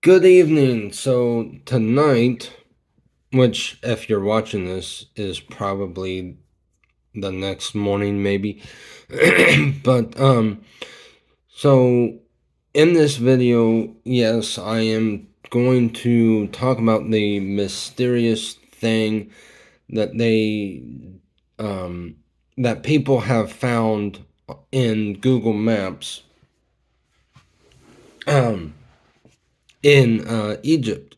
Good evening. So tonight, which if you're watching this is probably the next morning maybe. But in this video, yes, I am going to talk about the mysterious thing that um that people have found in Google Maps um in Egypt.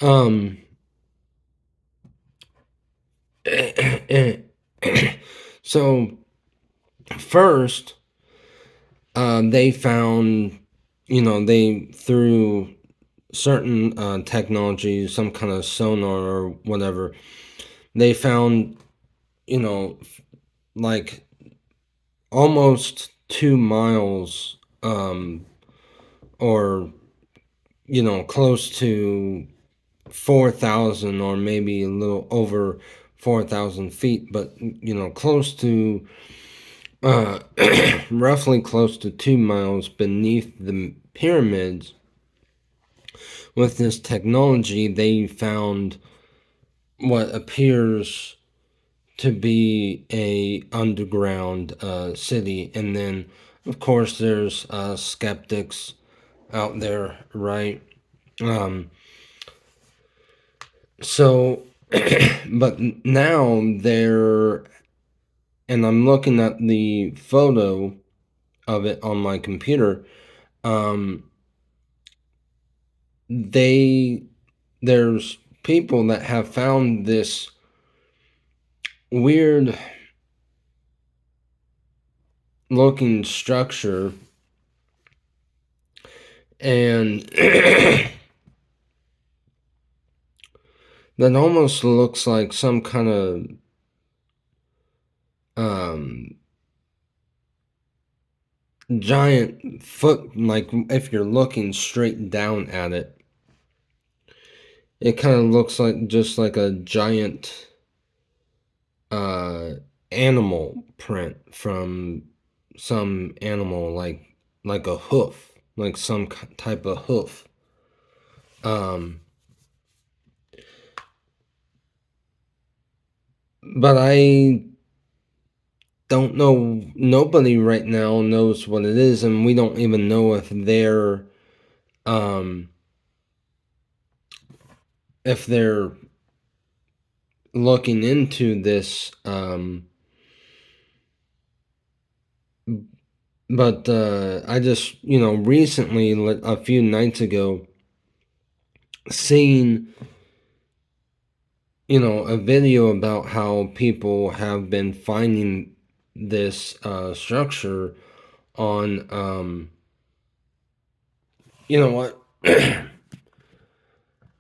Um so first, they found, they through certain technology, some kind of sonar or whatever, they found, like almost 2 miles, or close to 4,000 or maybe a little over 4,000 feet, but close to uh, roughly close to 2 miles beneath the pyramids. With this technology, they found what appears to be a underground city, and then, of course, there's skeptics out there, right? Um, so, but now they're, and I'm looking at the photo of it on my computer. Um, they there's people that have found this weird looking structure, and that almost looks like some kind of um giant foot, like if you're looking straight down at it, it kind of looks like just like a giant uh animal print from some animal, like a hoof, like some type of hoof. um but I don't know, nobody right now knows what it is, and we don't even know um if they're looking into this. But I just, recently, like a few nights ago, seen, a video about how people have been finding this structure on, you know what?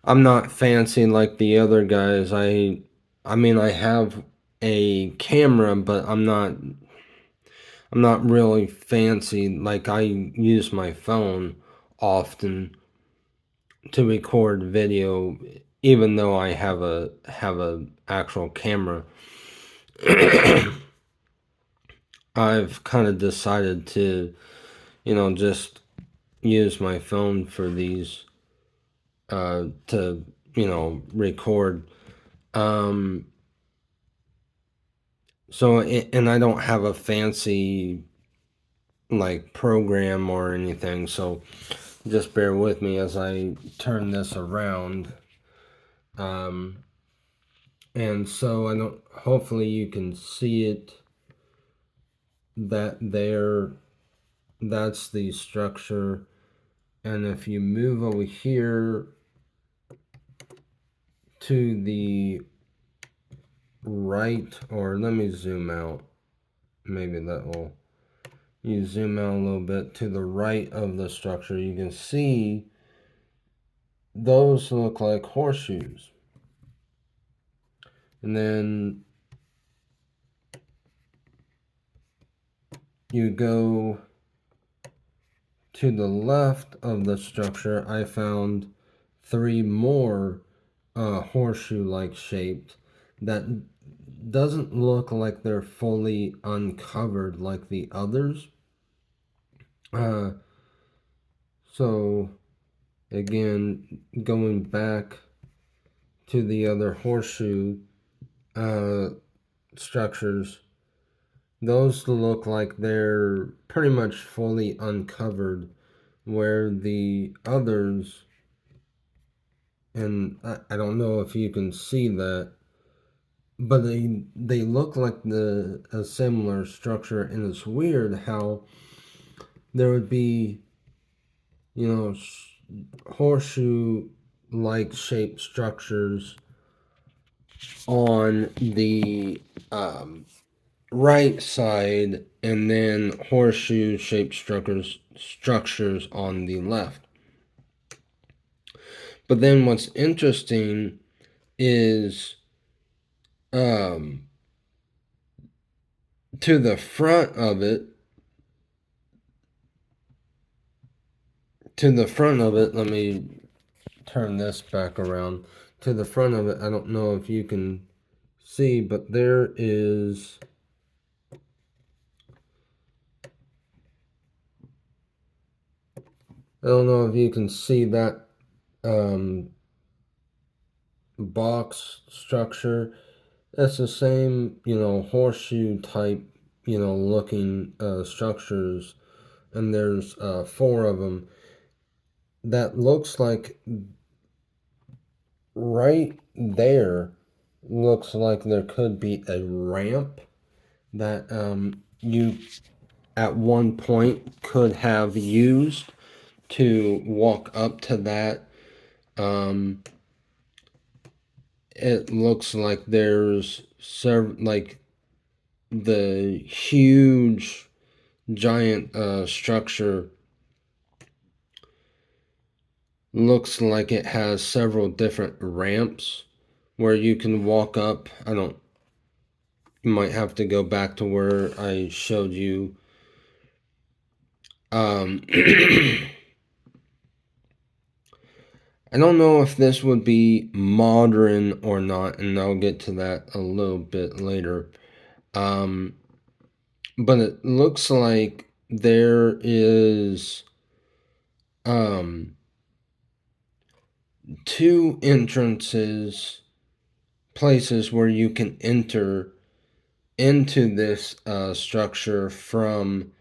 I'm not fancy like the other guys. I mean, I have a camera, but I'm not really fancy. Like, I use my phone often to record video, even though I have a actual camera. I've kind of decided to, just use my phone for these, to, record. Um, and I don't have a fancy like program or anything, so just bear with me as I turn this around. Um, and so I don't. Hopefully, you can see it. That's the structure. And if you move over here to the right, or let me zoom out. Maybe that will. You zoom out a little bit to the right of the structure, you can see those look like horseshoes. And then you go to the left of the structure, I found three more horseshoe-like shaped that doesn't look like they're fully uncovered like the others. Uh, so Again, going back to the other horseshoe structures, those look like they're pretty much fully uncovered, where the others, and I don't know if you can see that, but they look like a similar structure, and it's weird how there would be, you know, horseshoe like shaped structures on the right side, and then horseshoe shaped structures on the left. But then what's interesting is to the front of it, let me turn this back around. To the front of it, I don't know if you can see, but there is I don't know if you can see that box structure. That's the same, horseshoe type, looking structures, and there's 4 of them. That looks like right there looks like there could be a ramp that you at one point could have used to walk up to that. It looks like there's like the huge giant structure looks like it has several different ramps where you can walk up. You might have to go back to where I showed you. I don't know if this would be modern or not, and I'll get to that a little bit later. But it looks like there is 2 entrances, places where you can enter into this structure from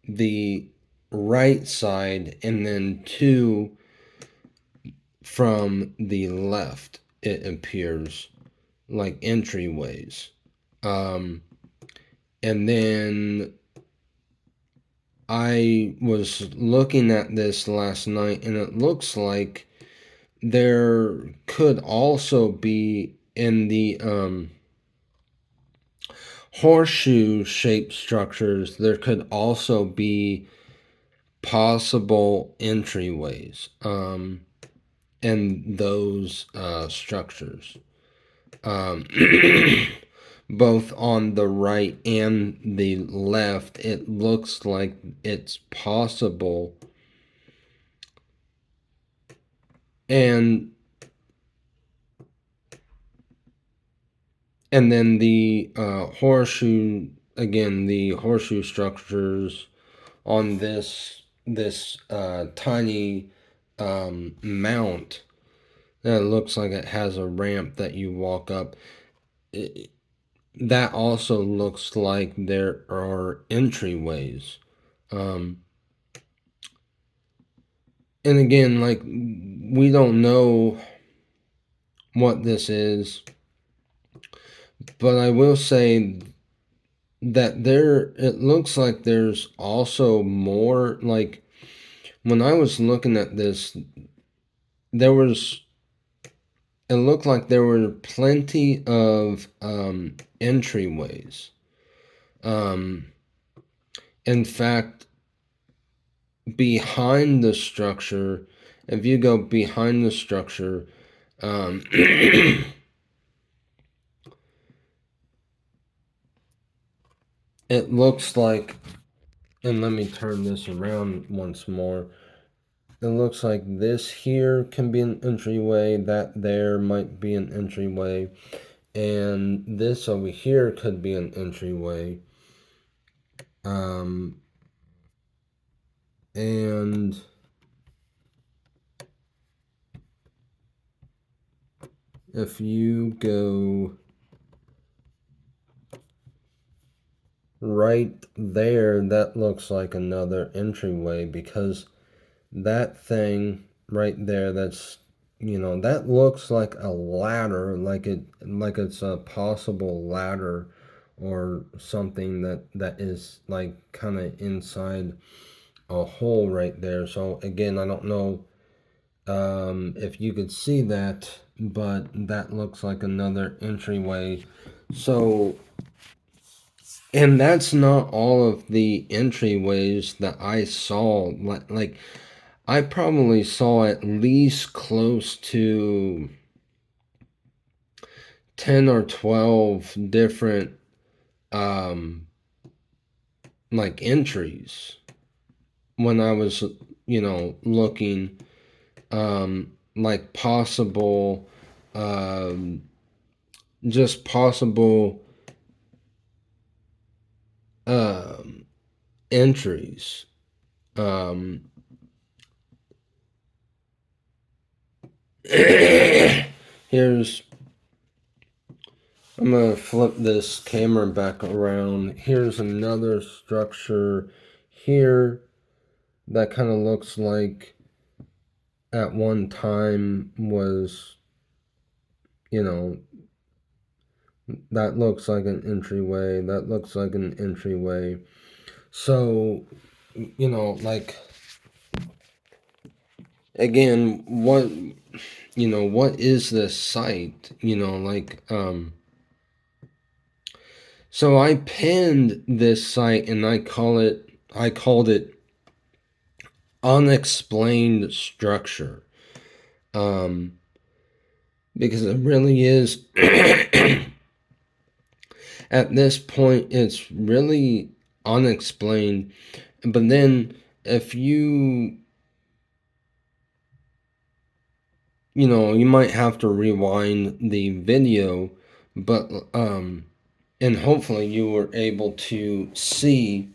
the right side, and then 2 from the left. It appears like entryways. And then I was looking at this last night, and it looks like there could also be in the horseshoe shaped structures, there could also be possible entryways in those structures. Both on the right and the left, it looks like it's possible. And then the horseshoe, again, the horseshoe structures on this tiny mount that looks like it has a ramp that you walk up. That also looks like there are entryways. And again, like, we don't know what this is, but I will say that it looks like there's also more. Like, when I was looking at this, it looked like there were plenty of entryways. In fact, behind the structure, if you go behind the structure, it looks like, and let me turn this around once more. It looks like this here can be an entryway, that there might be an entryway, and this over here could be an entryway. And if you go right there, that looks like another entryway, because that thing right there, that's, that looks like a ladder, like it's a possible ladder or something that is like kind of inside a hole right there. So again, I don't know if you could see that, but that looks like another entryway. So, and that's not all of the entryways that I saw. Like I probably saw at least close to 10 or 12 different um like entries when I was, looking like possible um just possible um entries. Um here's I'm gonna flip this camera back around. Here's another structure here that kind of looks like at one time was, you know, that looks like an entryway. That looks like an entryway. So, like, again, what is this site? So I pinned this site and I called it unexplained structure. Because it really is, at this point, it's really unexplained. But then if you might have to rewind the video, but and hopefully you were able to see,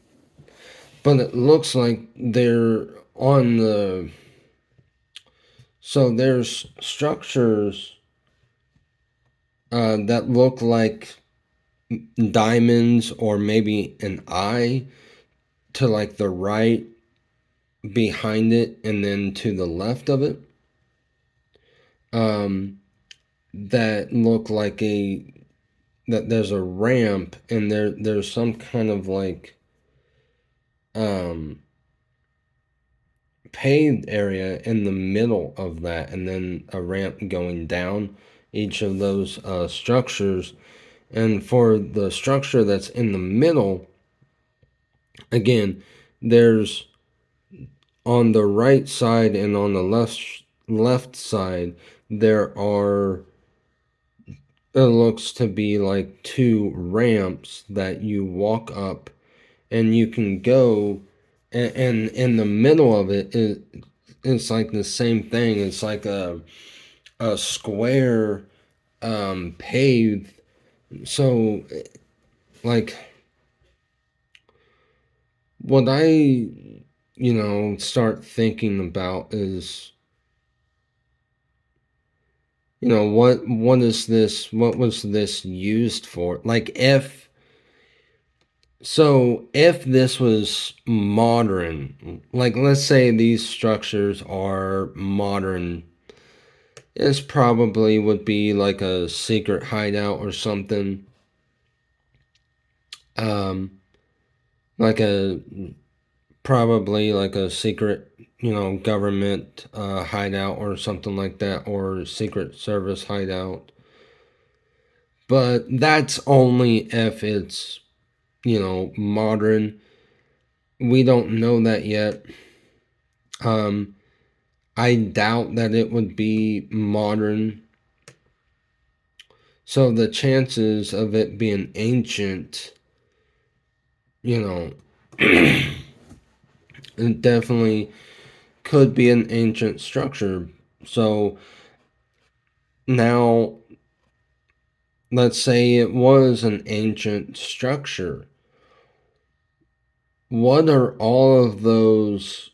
but it looks like they're on the, so there's structures that look like diamonds or maybe an eye to like the right behind it and then to the left of it, that look like that there's a ramp and there's some kind of like paved area in the middle of that, and then a ramp going down each of those structures. And for the structure that's in the middle, again, there's on the right side and on the left side, there are, it looks to be like two ramps that you walk up, and you can go, and in the middle of it's like the same thing. It's like a square paved. So like what I start thinking about is, what is this, what was this used for? Like if this was modern, like let's say these structures are modern, this probably would be like a secret hideout or something. Like probably like a secret, government hideout or something like that, or Secret Service hideout. But that's only if it's, modern. We don't know that yet. I doubt that it would be modern. So the chances of it being ancient, it definitely could be an ancient structure. So now, let's say it was an ancient structure. What are all of those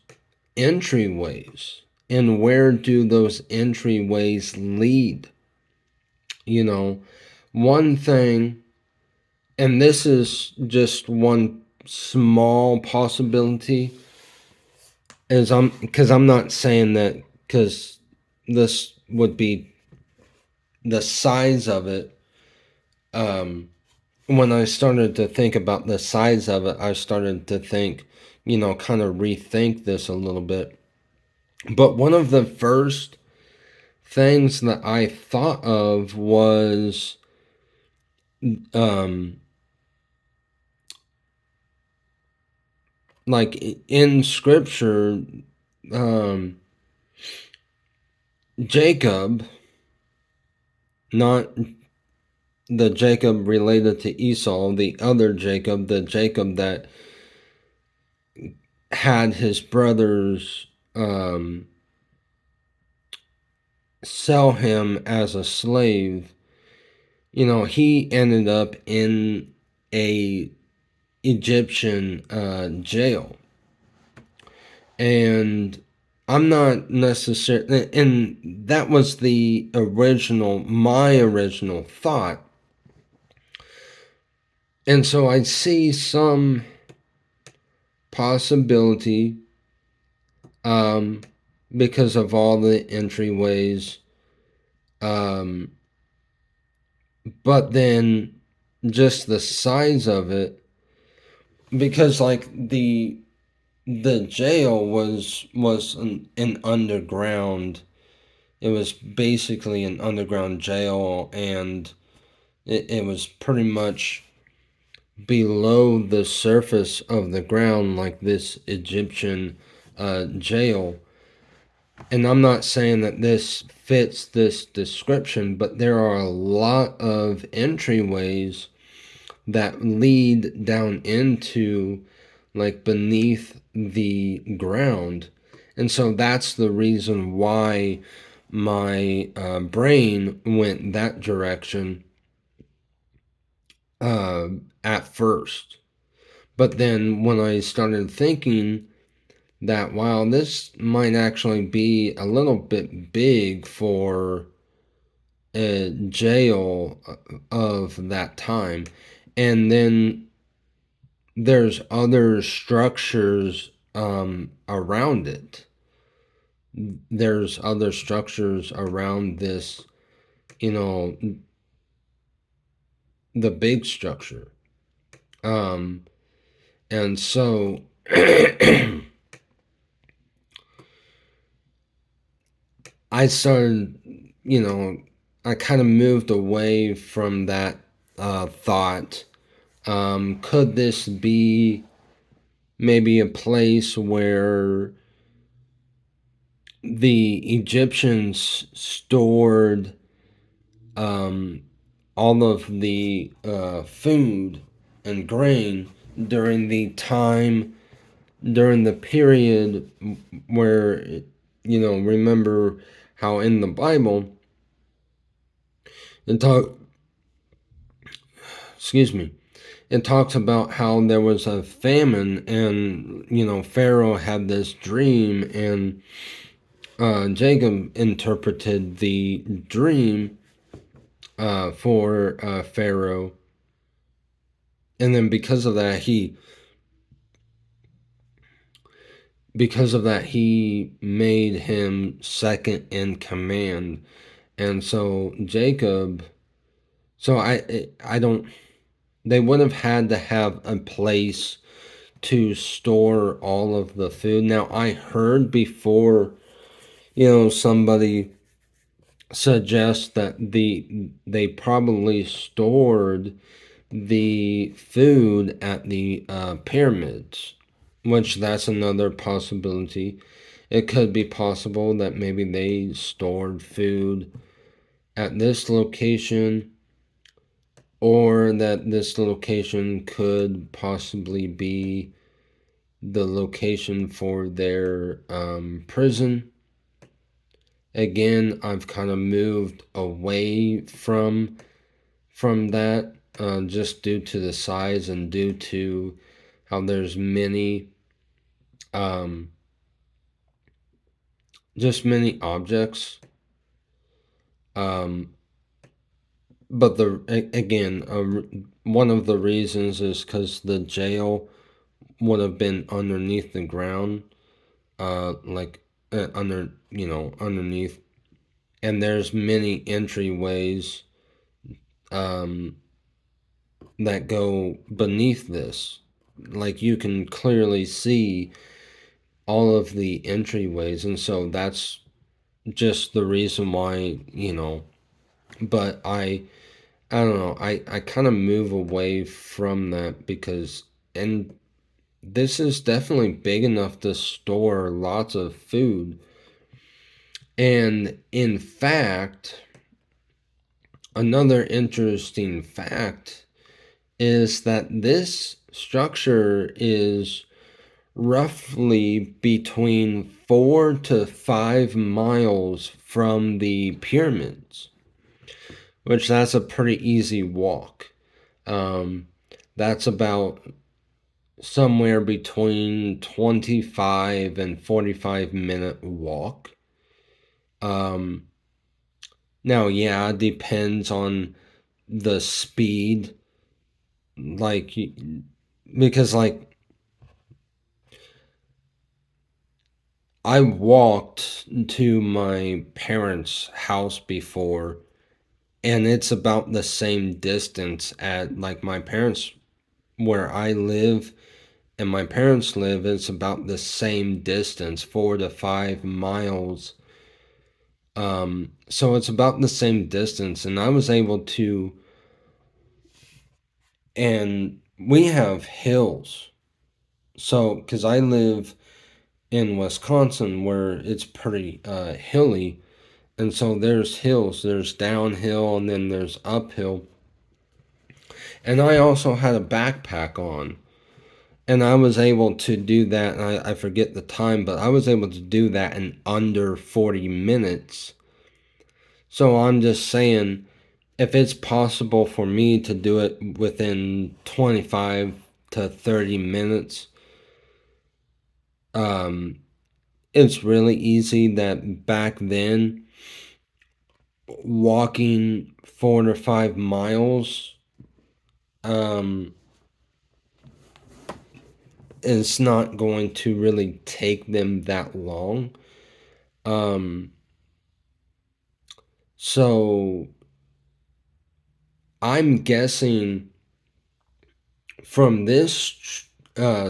entryways? And where do those entryways lead? one thing, and this is just one small possibility, is because I'm not saying that, because this would be the size of it. When I started to think about the size of it, I started to think, kind of rethink this a little bit. But one of the first things that I thought of was um, like in scripture, um, Jacob, not the Jacob related to Esau, the other Jacob, the Jacob that had his brothers sell him as a slave. He ended up in a Egyptian jail. And I'm not necessarily, and that was my original thought. And so I see some possibility, because of all the entryways, but then just the size of it, because like the jail was an underground. It was basically an underground jail, and it was pretty much below the surface of the ground, like this Egyptian jail. And I'm not saying that this fits this description, but there are a lot of entryways that lead down into, like, beneath the ground. And so that's the reason why my brain went that direction at first. But then when I started thinking that, wow, this might actually be a little bit big for a jail of that time. And then there's other structures around it. There's other structures around this, the big structure. And so I started, I kind of moved away from that thought. Could this be maybe a place where the Egyptians stored all of the food and grain during during the period where, remember how in the Bible it excuse me, it talks about how there was a famine, and Pharaoh had this dream, and Jacob interpreted the dream for Pharaoh, and then because of that he made him second in command. And so Jacob, so I don't, they would have had to have a place to store all of the food. Now I heard before, somebody suggest that they probably stored the food at the pyramids, which that's another possibility. It could be possible that maybe they stored food at this location, or that this location could possibly be the location for their prison. Again, I've kind of moved away from that, just due to the size and due to how there's just many objects. but again, one of the reasons is because the jail would have been underneath the ground, like underneath, and there's many entryways um, that go beneath this. Like you can clearly see all of the entryways, and so that's just the reason why, but I don't know, I kind of move away from that because, and this is definitely big enough to store lots of food. And in fact, another interesting fact is that this structure is roughly between 4 to 5 miles from the pyramids, which that's a pretty easy walk. That's about somewhere between 25 and 45-minute walk. Now, yeah, it depends on the speed, like, because, like, I walked to my parents' house before, and it's about the same distance at, like, my parents, where I live and my parents live, it's about the same distance, 4 to 5 miles. So it's about the same distance, and I was able to, and we have hills. So, because I live in Wisconsin where it's pretty hilly, and so there's hills, there's downhill, and then there's uphill. And I also had a backpack on, and I was able to do that. And I forget the time, but I was able to do that in under 40 minutes. So I'm just saying, if it's possible for me to do it within 25 to 30 minutes, it's really easy. That back then, walking 4 to 5 miles, it's not going to really take them that long. So I'm guessing from this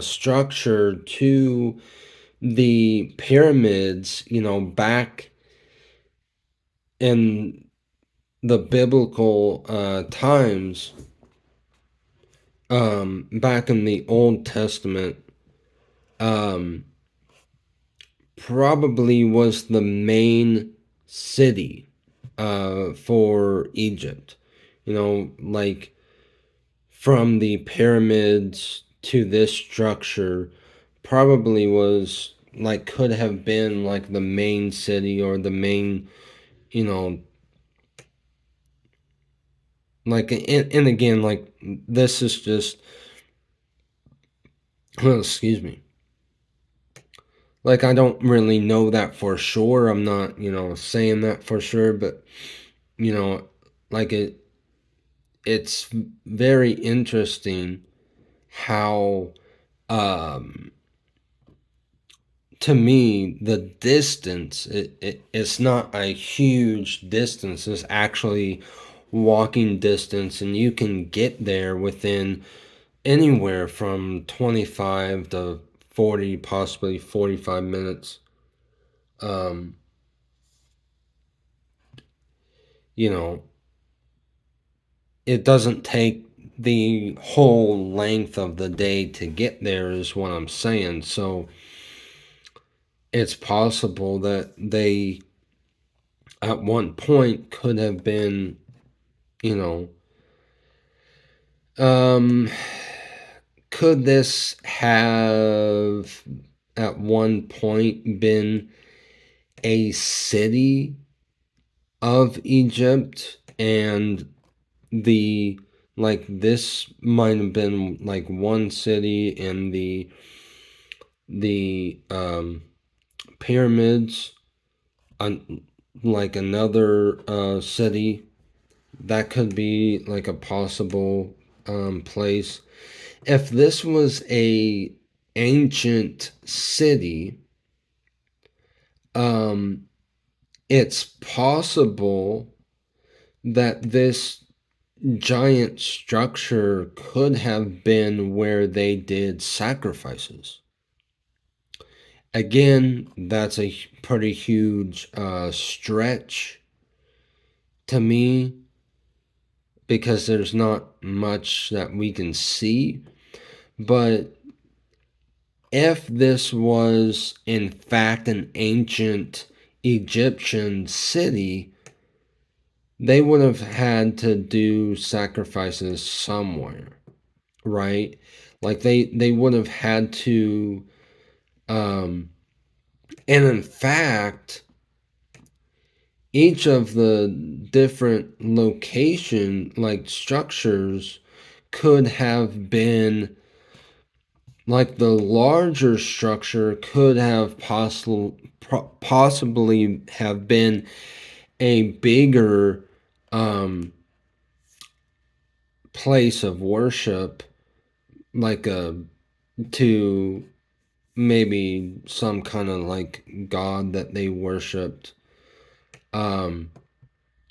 structure to the pyramids, back in the biblical times, back in the Old Testament, probably was the main city for Egypt. Like from the pyramids to this structure, probably was like could have been like the main city or the main, you know, like, and again, like, this is just, excuse me. Like, I don't really know that for sure. I'm not, saying that for sure, but, you know, like, it's very interesting how, um, to me, the distance, it's not a huge distance. It's actually walking distance, and you can get there within anywhere from 25 to 40, possibly 45 minutes. Um, you know, it doesn't take the whole length of the day to get there, is what I'm saying. So it's possible that they, at one point, could have been, you know, um, could this have at one point been a city of Egypt, and the like this might have been like one city, and the pyramids, like another city, that could be like a possible place. If this was a ancient city, it's possible that this giant structure could have been where they did sacrifices. Again, that's a pretty huge stretch to me because there's not much that we can see. But if this was in fact an ancient Egyptian city, they would have had to do sacrifices somewhere, right? Like they would have had to and in fact, each of the different location like structures could have been like the larger structure could have possibly have been a bigger place of worship, like a to maybe some kind of like god that they worshipped. And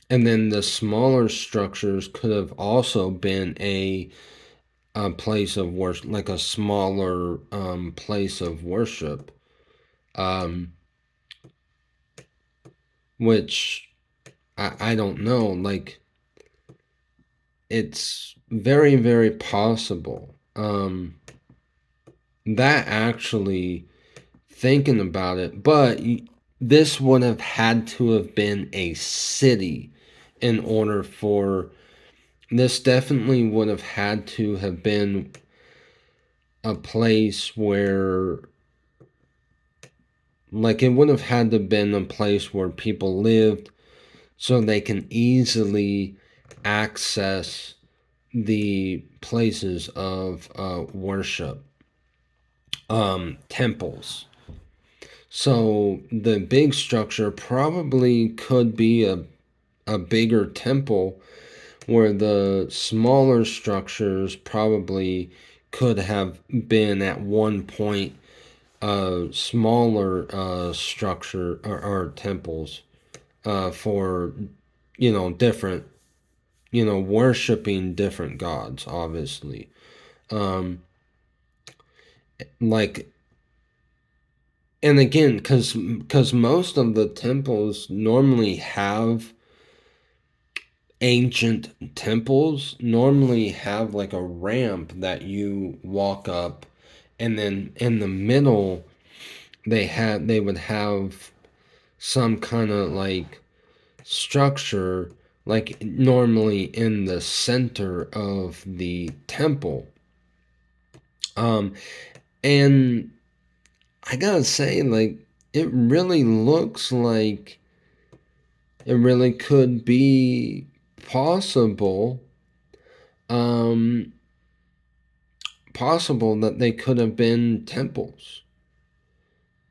then the smaller structures could have also been a place of worship, like a smaller place of worship, which I don't know. Like, it's very, very possible. That actually, thinking about it, but this would have had to have been a city in order for this definitely would have had to have been a place where like it would have had to have been a place where people lived so they can easily access the places of worship, temples. So the big structure probably could be a bigger temple where the smaller structures probably could have been at one point smaller structure or temples for different worshiping different gods, obviously. Like, and again, because most of the temples normally have ancient temples normally have like a ramp that you walk up, and then in the middle they would have some kind of like structure, like normally in the center of the temple. And I gotta say, like, it really looks like it really could be possible um possible that they could have been temples.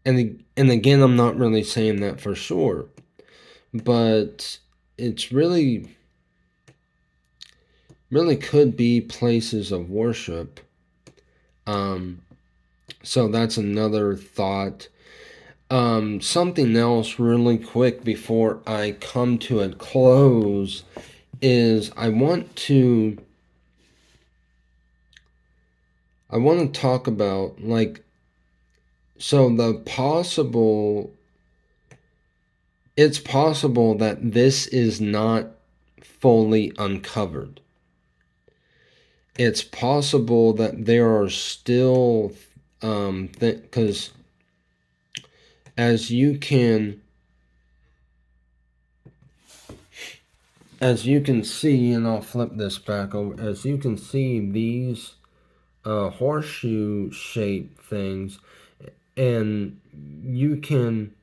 And again, I'm not really saying that for sure, but it's really could be places of worship. So that's another thought. Something else really quick before I come to a close is I want to talk about like so it's possible that this is not fully uncovered. It's possible that there are still because as you can see, and I'll flip this back over, as you can see these horseshoe shaped things, and you can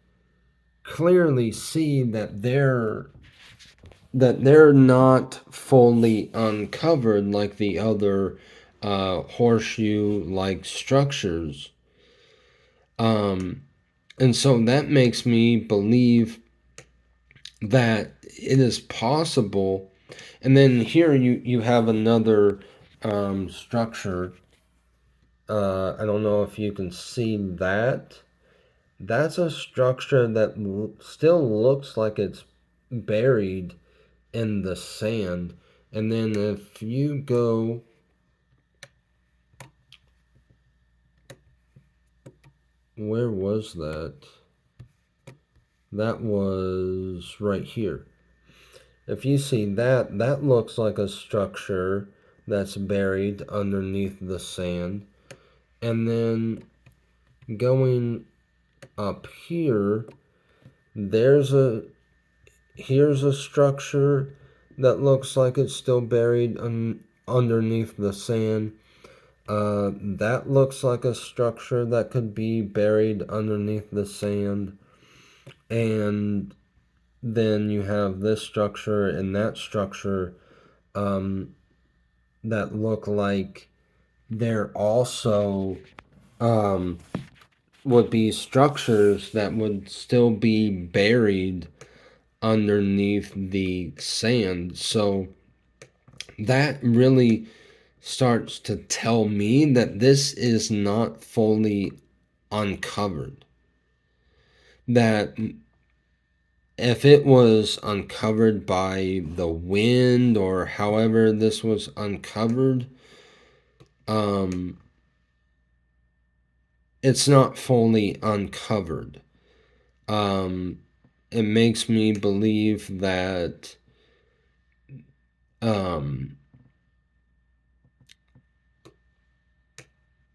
clearly see that they're not fully uncovered like the other horseshoe like structures. And so that makes me believe that it is possible And then here you have another structure. I don't know if you can see that. That's a structure that still looks like it's buried in the sand. And then if you go, where was that? That was right here. If you see that, that looks like a structure that's buried underneath the sand. And then going up here, here's a structure that looks like it's still buried underneath the sand. That looks like a structure that could be buried underneath the sand. And then you have this structure and that structure that look like they're also would be structures that would still be buried underneath the sand. So that really starts to tell me that this is not fully uncovered. That if it was uncovered by the wind or however this was uncovered, it's not fully uncovered. It makes me believe that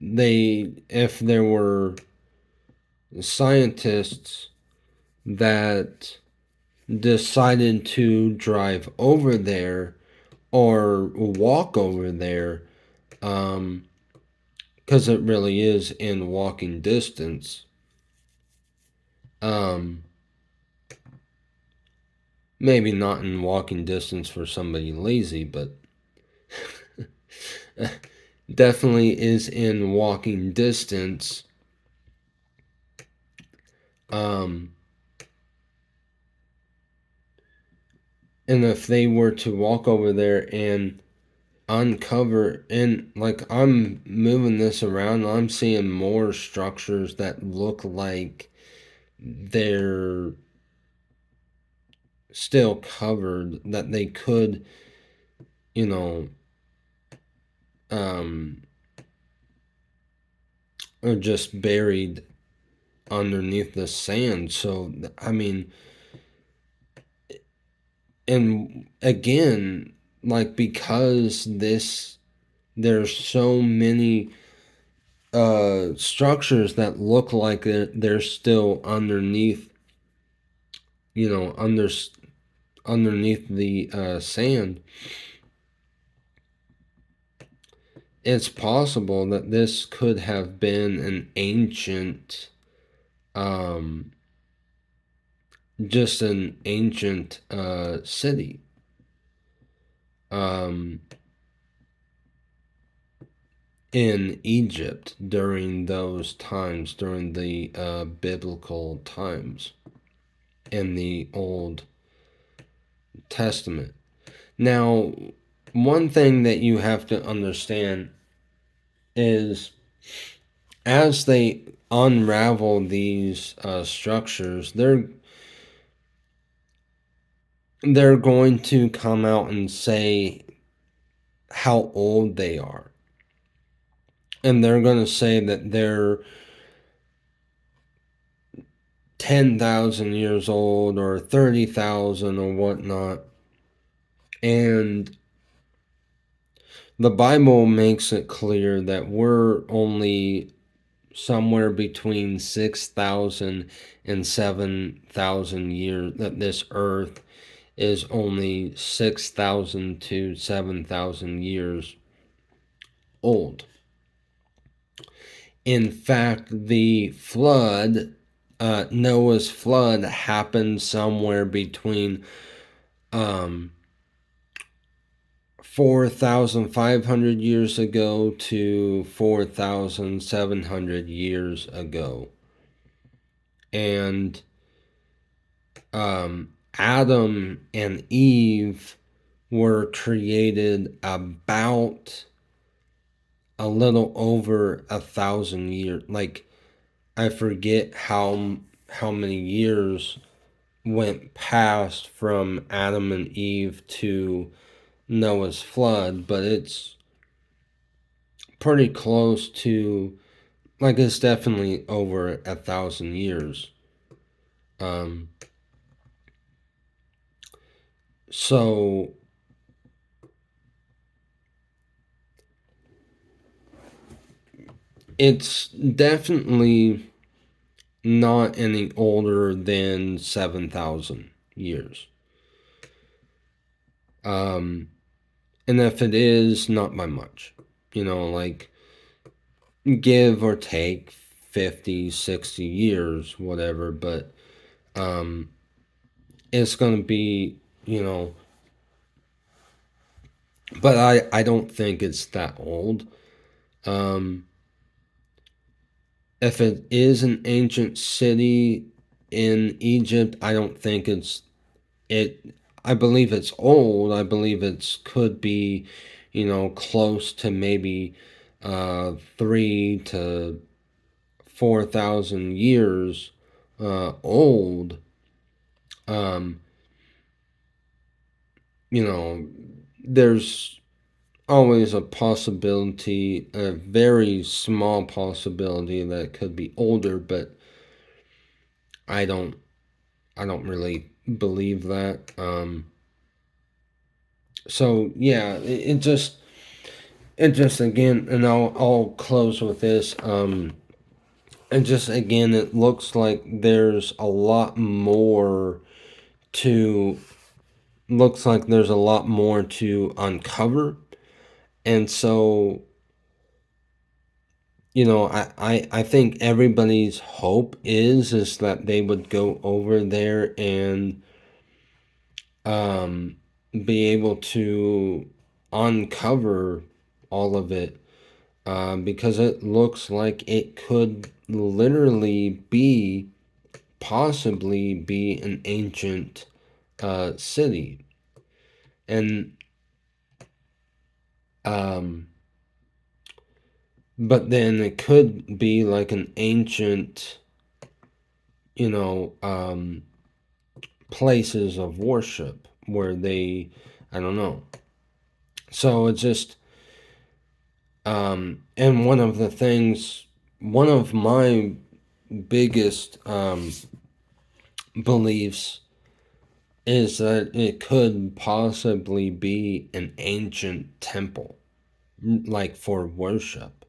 if there were scientists that decided to drive over there or walk over there, because it really is in walking distance, maybe not in walking distance for somebody lazy, but definitely is in walking distance. And if they were to walk over there and uncover, and like I'm moving this around, I'm seeing more structures that look like they're still covered, that they could, you know, or just buried underneath the sand. So, I mean, and again, like because there's so many structures that look like they're still underneath, underneath the sand. It's possible that this could have been an ancient, just an ancient city. In Egypt during those times, during the biblical times in the Old Testament. Now, one thing that you have to understand is as they unravel these structures, they're going to come out and say how old they are. And they're going to say that they're 10,000 years old or 30,000 or whatnot. And the Bible makes it clear that we're only somewhere between 6,000 and 7,000 years, that this earth is only 6,000 to 7,000 years old. In fact, the flood, Noah's flood, happened somewhere between 4,500 years ago to 4,700 years ago. And Adam and Eve were created about a little over 1,000 years. Like, I forget how many years went past from Adam and Eve to Noah's flood, but it's pretty close to, like, it's definitely over 1,000 years. Um, so it's definitely not any older than 7,000 years. And if it is, not by much. Like, give or take 50, 60 years, whatever, but it's going to be, but I don't think it's that old. If it is an ancient city in Egypt, I don't think it. I believe it's old. I believe it's could be, close to maybe 3 to 4,000 years old. Um, there's always a possibility, a very small possibility that it could be older, but I don't I don't really believe that. So yeah, it just again, and I'll close with this. And just again, it looks like there's a lot more to uncover, and so I think everybody's hope is that they would go over there and um, be able to uncover all of it, because it looks like it could literally possibly be an ancient city. And um, but then it could be like an ancient, you know, um, places of worship where I don't know. So it's just, and one of my biggest beliefs is that it could possibly be an ancient temple, like for worship,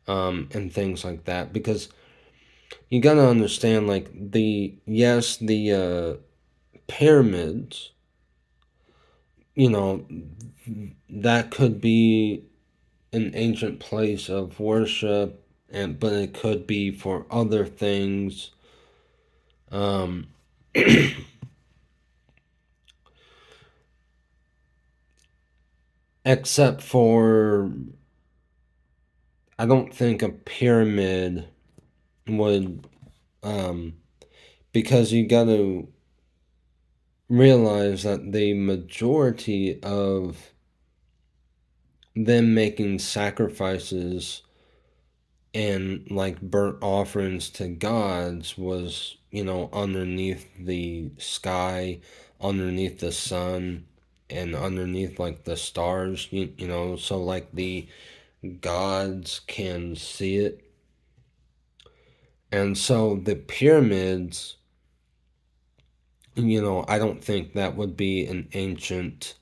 and things like that. Because you gotta understand, like, the pyramids, you know, that could be an ancient place of worship, but it could be for other things. Um, except for, I don't think a pyramid would, um, because you got to realize that the majority of them making sacrifices and like burnt offerings to gods was, underneath the sky, underneath the sun, and underneath like the stars, so like the gods can see it. And so the pyramids, I don't think that would be an ancient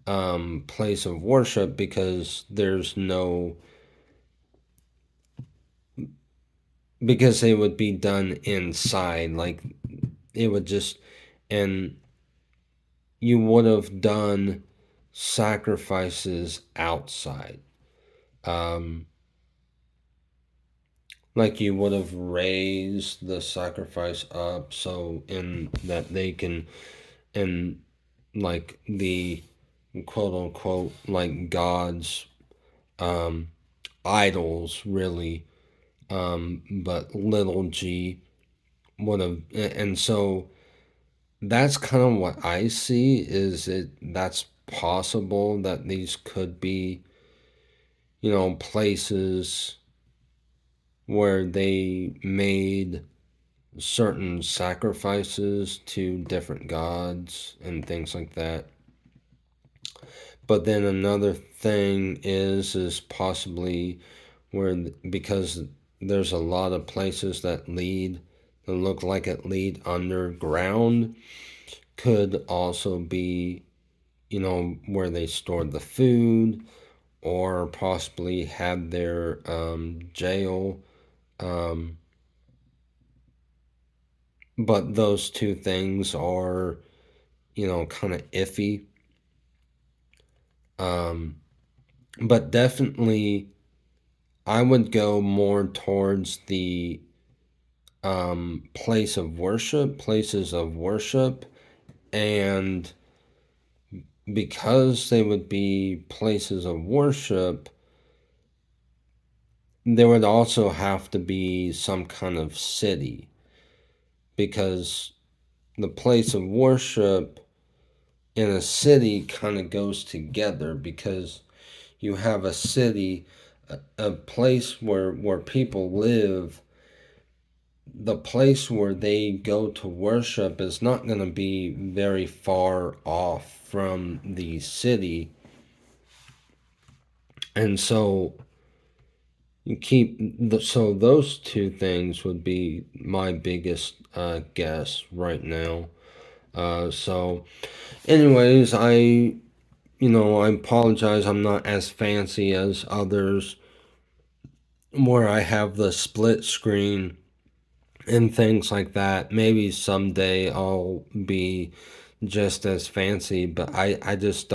place of worship, because they would be done inside. Like, it would just, and you would have done sacrifices outside. Um, like, you would have raised the sacrifice up so in that they can, and like the quote unquote, like, gods, um, idols, really, but little g would have, and so that's kind of what I see, is that's possible that these could be, places where they made certain sacrifices to different gods and things like that. But then another thing is possibly where, because there's a lot of places that look like it lead underground, could also be, where they stored the food, or possibly had their jail. But those two things are, kind of iffy. But definitely, I would go more towards the places of worship, and because they would be places of worship, there would also have to be some kind of city, because the place of worship in a city kind of goes together, because you have a city, a place where people live. The place where they go to worship is not going to be very far off from the city. And so so those two things would be my biggest guess right now. So anyways, I apologize, I'm not as fancy as others where I have the split screen and things like that. Maybe someday I'll be just as fancy, but I just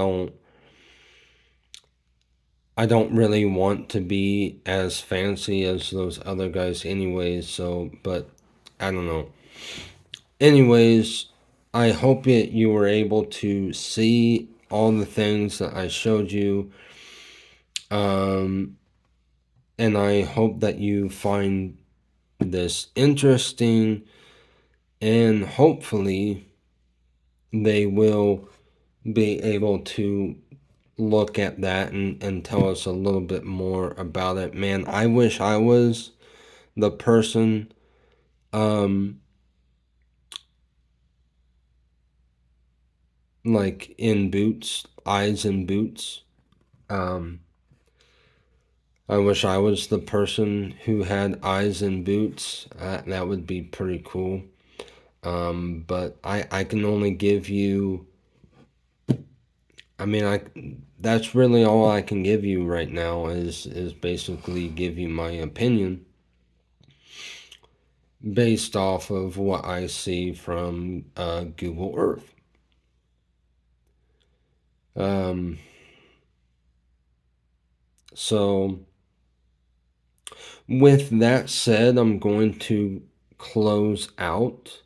I don't really want to be as fancy as those other guys anyways, so, but I don't know. Anyways, I hope that you were able to see all the things that I showed you. And I hope that you find this interesting, and hopefully they will be able to look at that and tell us a little bit more about it. Man, I wish I was the person like in boots, eyes in boots. I wish I was the person who had eyes in boots. That would be pretty cool. But I can only give you, I mean, that's really all I can give you right now is basically give you my opinion based off of what I see from Google Earth. So with that said, I'm going to close out.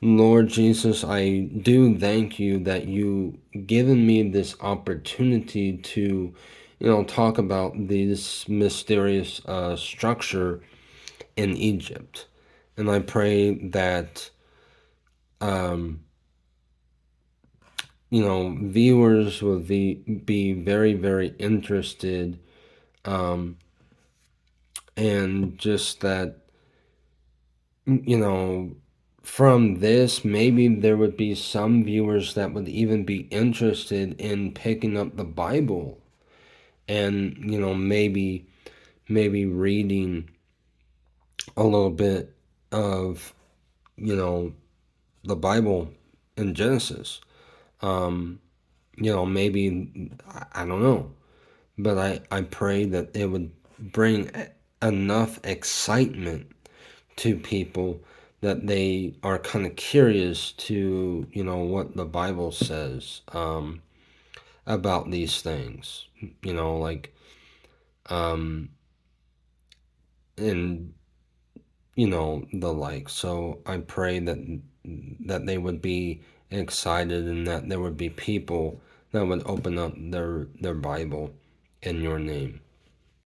Lord Jesus, I do thank you that you given me this opportunity to, talk about this mysterious structure in Egypt. And I pray that, viewers will be very, very interested, and just that, from this, maybe there would be some viewers that would even be interested in picking up the Bible and, maybe reading a little bit of, the Bible in Genesis. Maybe, I don't know, but I pray that it would bring enough excitement to people that they are kind of curious to, what the Bible says about these things, like, and, the like. So I pray that they would be excited, and that there would be people that would open up their Bible in your name.